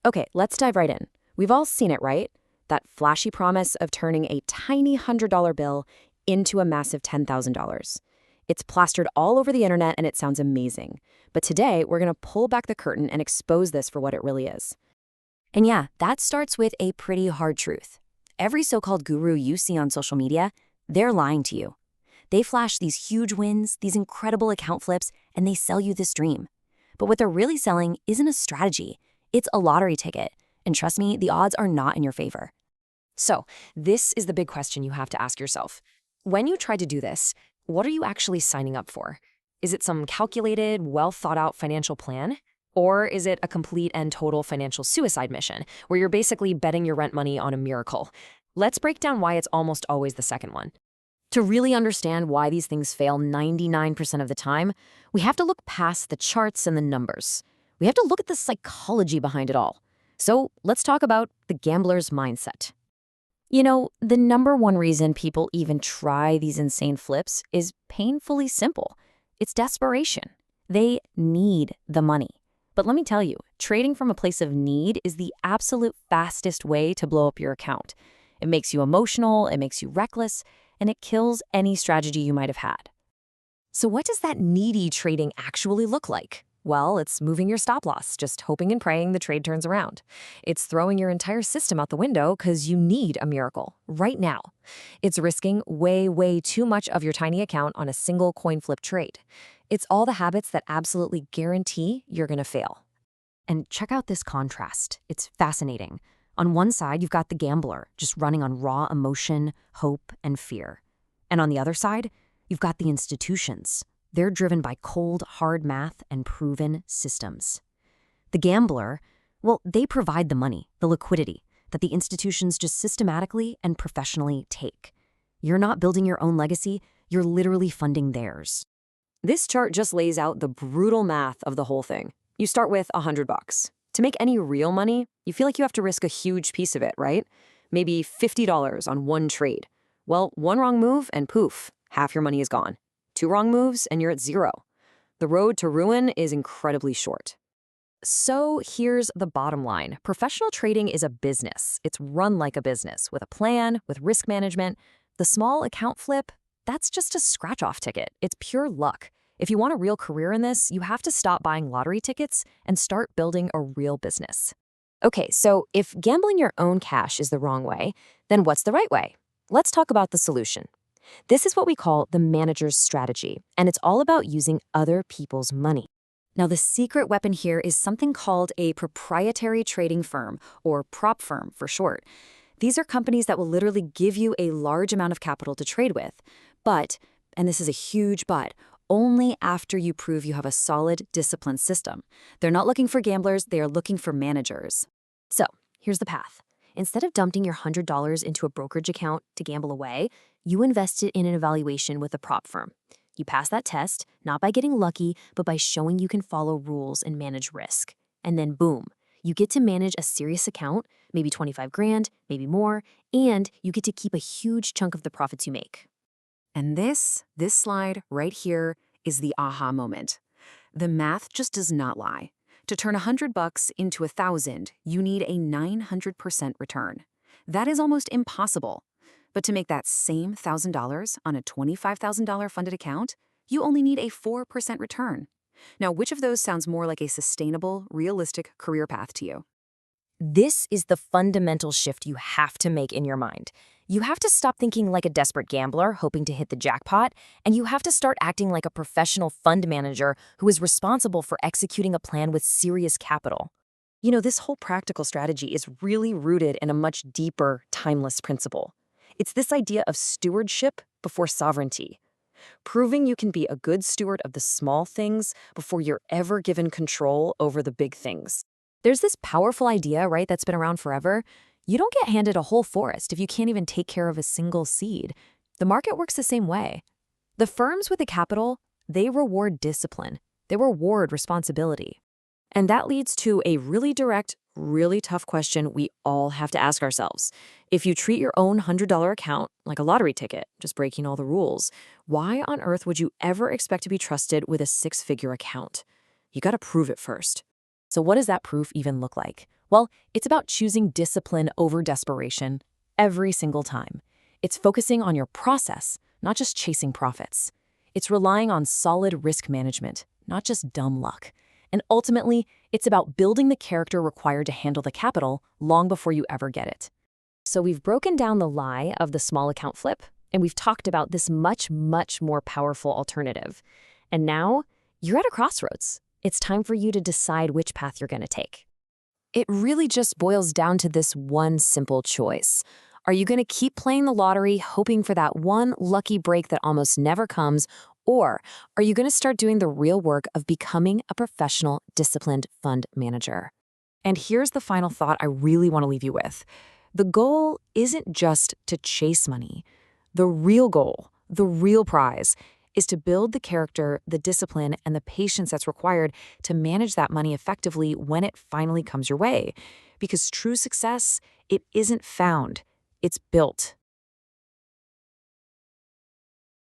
Okay, let's dive right in. We've all seen it, right? That flashy promise of turning a tiny $100 bill into a massive $10,000. It's plastered all over the internet and it sounds amazing. But today, we're going to pull back the curtain and expose this for what it really is. And yeah, that starts with a pretty hard truth. Every so-called guru you see on social media, they're lying to you. They flash these huge wins, these incredible account flips, and they sell you this dream. But what they're really selling isn't a strategy. It's a lottery ticket. And trust me, the odds are not in your favor. So, this is the big question you have to ask yourself. When you try to do this, what are you actually signing up for? Is it some calculated, well-thought-out financial plan? Or is it a complete and total financial suicide mission, where you're basically betting your rent money on a miracle? Let's break down why it's almost always the second one. To really understand why these things fail 99% of the time, we have to look past the charts and the numbers. We have to look at the psychology behind it all. So let's talk about the gambler's mindset. You know, the number one reason people even try these insane flips is painfully simple. It's desperation. They need the money. But let me tell you, trading from a place of need is the absolute fastest way to blow up your account. It makes you emotional, it makes you reckless, and it kills any strategy you might have had. So what does that needy trading actually look like? Well, it's moving your stop loss, just hoping and praying the trade turns around. It's throwing your entire system out the window because you need a miracle right now. It's risking way, way too much of your tiny account on a single coin flip trade. It's all the habits that absolutely guarantee you're going to fail. And check out this contrast. It's fascinating. On one side, you've got the gambler, just running on raw emotion, hope, and fear. And on the other side, you've got the institutions. They're driven by cold, hard math and proven systems. The gambler, well, they provide the money, the liquidity, that the institutions just systematically and professionally take. You're not building your own legacy, you're literally funding theirs. This chart just lays out the brutal math of the whole thing. You start with $100. To make any real money, you feel like you have to risk a huge piece of it, right? Maybe $50 on one trade. Well, one wrong move and poof, half your money is gone. Two wrong moves and you're at zero. The road to ruin is incredibly short. So here's the bottom line. Professional trading is a business. It's run like a business, with a plan, with risk management. The small account flip, that's just a scratch-off ticket. It's pure luck. If you want a real career in this, you have to stop buying lottery tickets and start building a real business. Okay, so if gambling your own cash is the wrong way, then what's the right way? Let's talk about the solution. This is what we call the manager's strategy, and it's all about using other people's money. Now, the secret weapon here is something called a proprietary trading firm, or prop firm for short. These are companies that will literally give you a large amount of capital to trade with. But, and this is a huge but, only after you prove you have a solid, disciplined system. They're not looking for gamblers, they are looking for managers. So, here's the path. Instead of dumping your $100 into a brokerage account to gamble away, you invest it in an evaluation with a prop firm. You pass that test, not by getting lucky, but by showing you can follow rules and manage risk. And then boom, you get to manage a serious account, maybe 25 grand, maybe more, and you get to keep a huge chunk of the profits you make. And this slide right here is the aha moment. The math just does not lie. To turn $100 into $1,000, you need a 900% return. That is almost impossible. But to make that same $1,000 on a $25,000 funded account, you only need a 4% return. Now, which of those sounds more like a sustainable, realistic career path to you? This is the fundamental shift you have to make in your mind. You have to stop thinking like a desperate gambler hoping to hit the jackpot, and you have to start acting like a professional fund manager who is responsible for executing a plan with serious capital. You know, this whole practical strategy is really rooted in a much deeper, timeless principle. It's this idea of stewardship before sovereignty, proving you can be a good steward of the small things before you're ever given control over the big things. There's this powerful idea, right, that's been around forever. You don't get handed a whole forest if you can't even take care of a single seed. The market works the same way. The firms with the capital, they reward discipline. They reward responsibility. And that leads to a really direct, really tough question we all have to ask ourselves. If you treat your own $100 account like a lottery ticket, just breaking all the rules, why on earth would you ever expect to be trusted with a six-figure account? You gotta prove it first. So what does that proof even look like? Well, it's about choosing discipline over desperation every single time. It's focusing on your process, not just chasing profits. It's relying on solid risk management, not just dumb luck. And ultimately, it's about building the character required to handle the capital long before you ever get it. So we've broken down the lie of the small account flip, and we've talked about this much, much more powerful alternative. And now, you're at a crossroads. It's time for you to decide which path you're going to take. It really just boils down to this one simple choice. Are you going to keep playing the lottery, hoping for that one lucky break that almost never comes, or are you going to start doing the real work of becoming a professional, disciplined fund manager? And here's the final thought I really want to leave you with. The goal isn't just to chase money. The real goal, the real prize, is to build the character, the discipline, and the patience that's required to manage that money effectively when it finally comes your way. Because true success, it isn't found, it's built.